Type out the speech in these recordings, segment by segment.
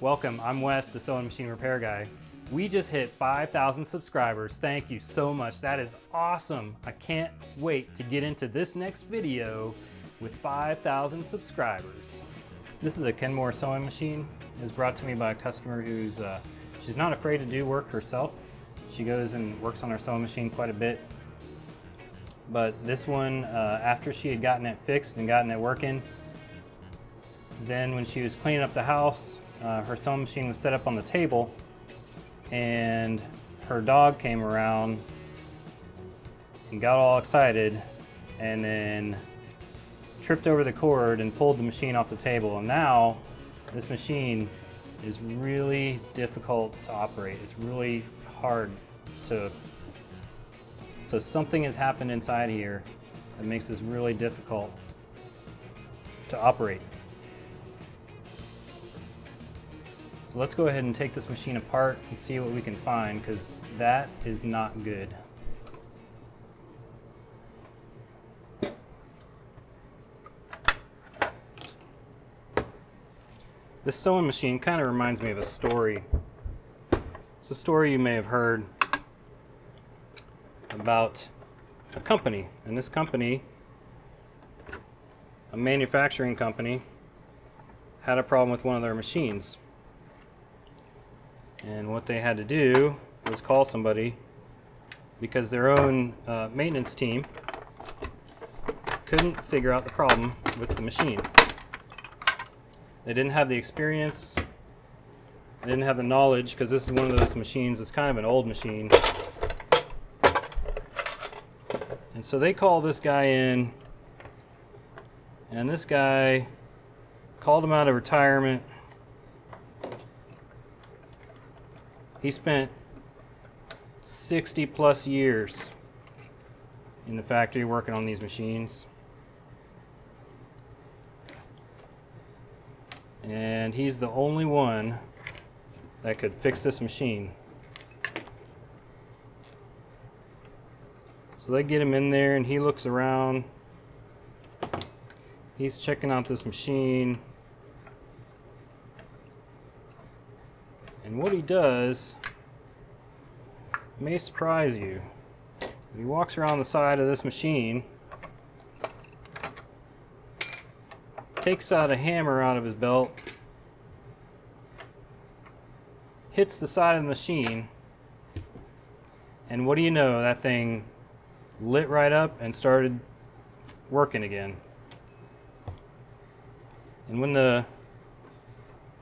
Welcome, I'm Wes, the sewing machine repair guy. We just hit 5,000 subscribers. Thank you so much. That is awesome. I can't wait to get into this next video with 5,000 subscribers. This is a Kenmore sewing machine. It was brought to me by a customer who's she's not afraid to do work herself. She goes and works on her sewing machine quite a bit. But this one, after she had gotten it fixed and gotten it working, then when she was cleaning up the house, her sewing machine was set up on the table and her dog came around and got all excited and then tripped over the cord and pulled the machine off the table. And now this machine is really difficult to operate. It's really hard to, so something has happened inside here that makes this really difficult to operate. So let's go ahead and take this machine apart and see what we can find, because that is not good. This sewing machine kind of reminds me of a story. It's a story you may have heard about a company, and this company, a manufacturing company, had a problem with one of their machines. And what they had to do was call somebody because their own maintenance team couldn't figure out the problem with the machine. They didn't have the experience, they didn't have the knowledge, because this is one of those machines that's kind of an old machine. And so they called this guy in, and this guy called him out of retirement. He spent 60 plus years in the factory working on these machines. And he's the only one that could fix this machine. So they get him in there and he looks around. He's checking out this machine. And what he does may surprise you. He walks around the side of this machine, takes out a hammer out of his belt, hits the side of the machine, and what do you know, that thing lit right up and started working again. And when the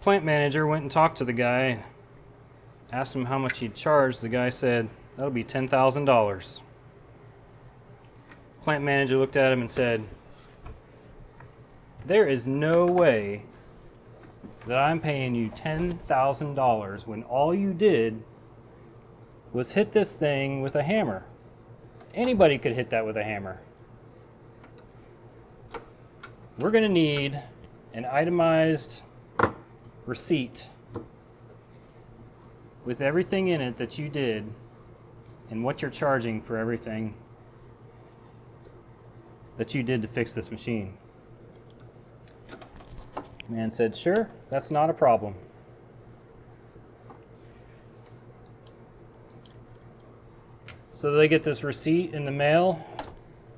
plant manager went and talked to the guy, asked him how much he'd charge, the guy said, "That'll be $10,000. Plant manager looked at him and said, "There is no way that I'm paying you $10,000 when all you did was hit this thing with a hammer. Anybody could hit that with a hammer. We're going to need an itemized receipt with everything in it that you did and what you're charging for everything that you did to fix this machine." Man said, "Sure, that's not a problem." So they get this receipt in the mail a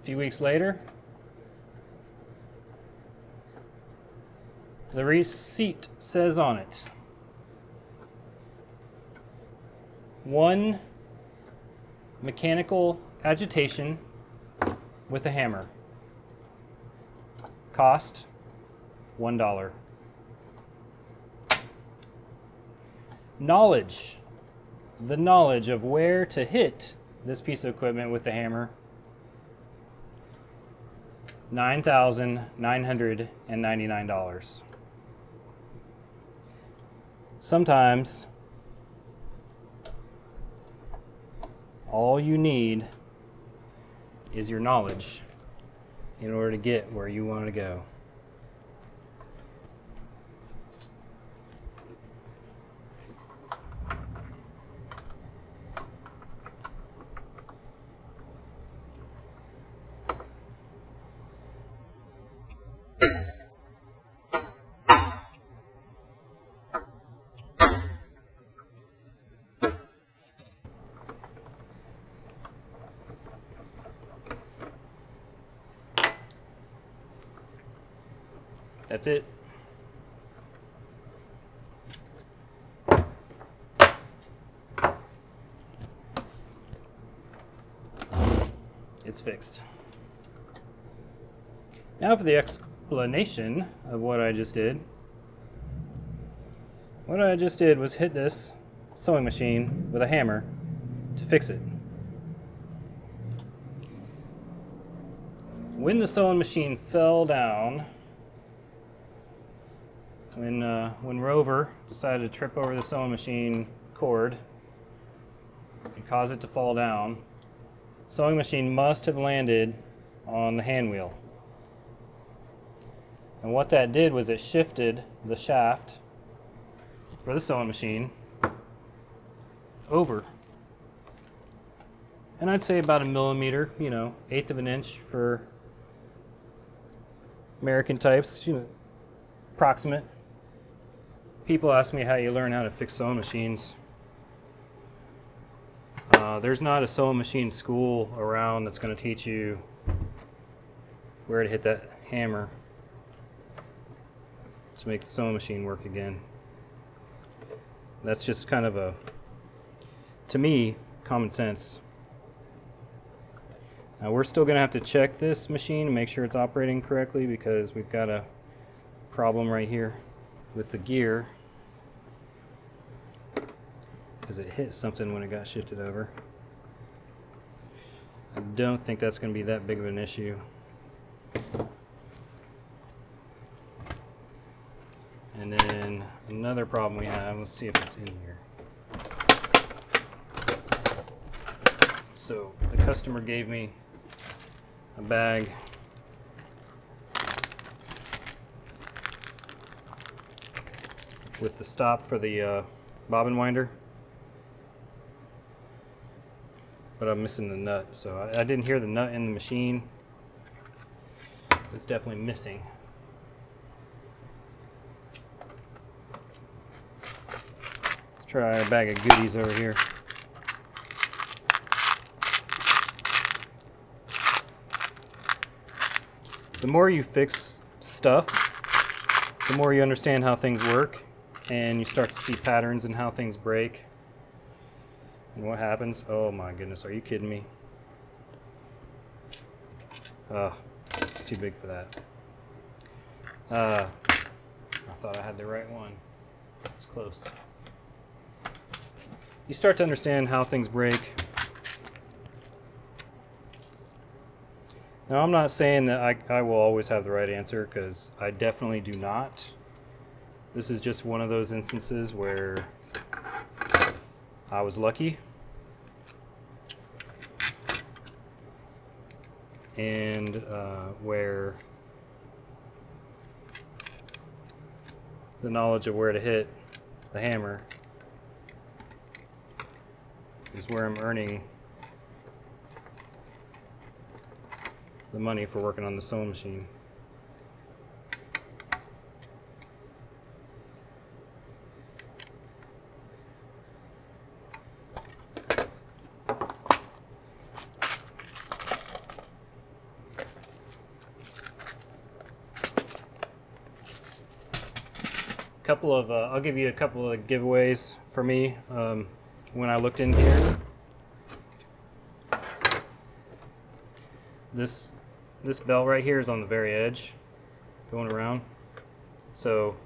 few weeks later. The receipt says on it, 1 mechanical agitation with a hammer. Cost $1. Knowledge. The knowledge of where to hit this piece of equipment with the hammer. $9,999. Sometimes all you need is your knowledge in order to get where you want to go. That's it. It's fixed. Now for the explanation of what I just did. What I just did was hit this sewing machine with a hammer to fix it. When the sewing machine fell down, when Rover decided to trip over the sewing machine cord and cause it to fall down, the sewing machine must have landed on the hand wheel. And what that did was it shifted the shaft for the sewing machine over. And I'd say about a millimeter, you know, 1/8 of an inch for American types, you know, approximate. People ask me how you learn how to fix sewing machines. There's not a sewing machine school around that's going to teach you where to hit that hammer to make the sewing machine work again. That's just kind of to me, common sense. Now we're still going to have to check this machine and make sure it's operating correctly, because we've got a problem right here with the gear, because it hit something when it got shifted over. I don't think that's going to be that big of an issue. And then another problem we have, let's see if it's in here. So the customer gave me a bag with the stop for the bobbin winder, but I'm missing the nut, so I didn't hear the nut in the machine. It's definitely missing. Let's try a bag of goodies over here. The more you fix stuff, the more you understand how things work, and you start to see patterns in how things break and what happens. Oh my goodness, are you kidding me? It's too big for that. I thought I had the right one. It's close. You start to understand how things break. Now, I'm not saying that I will always have the right answer, because I definitely do not. This is just one of those instances where I was lucky, and where the knowledge of where to hit the hammer is where I'm earning the money for working on the sewing machine. I'll give you a couple of giveaways for me when I looked in here. This belt right here is on the very edge, going around, so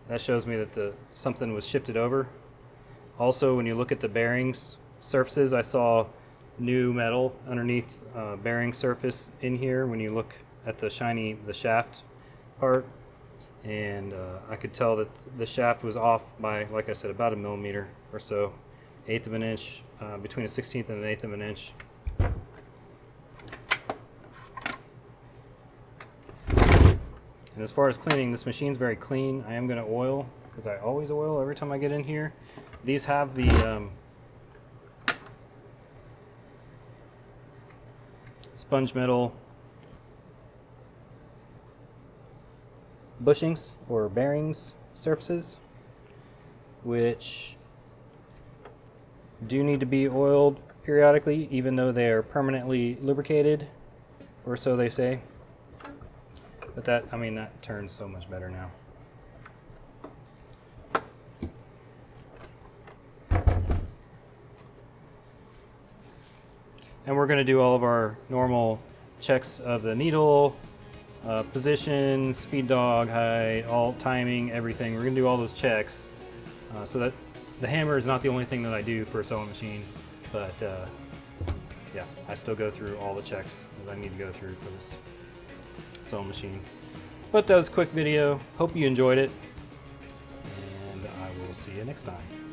that shows me that something was shifted over. Also, when you look at the bearings surfaces, I saw new metal underneath bearing surface in here when you look at the shaft part, and I could tell that the shaft was off by, like I said, about a millimeter or so, 1/8 of an inch, between a 1/16 and an 1/8 of an inch. And as far as cleaning, this machine's very clean. I am going to oil, because I always oil every time I get in here. These have the sponge metal bushings or bearings surfaces, which do need to be oiled periodically, even though they are permanently lubricated, or so they say. But that, I mean, that turns so much better now. And we're going to do all of our normal checks of the needle, positions, feed dog height, all timing, everything. We're going to do all those checks so that the hammer is not the only thing that I do for a sewing machine, but yeah, I still go through all the checks that I need to go through for this sewing machine. But that was a quick video. Hope you enjoyed it, and I will see you next time.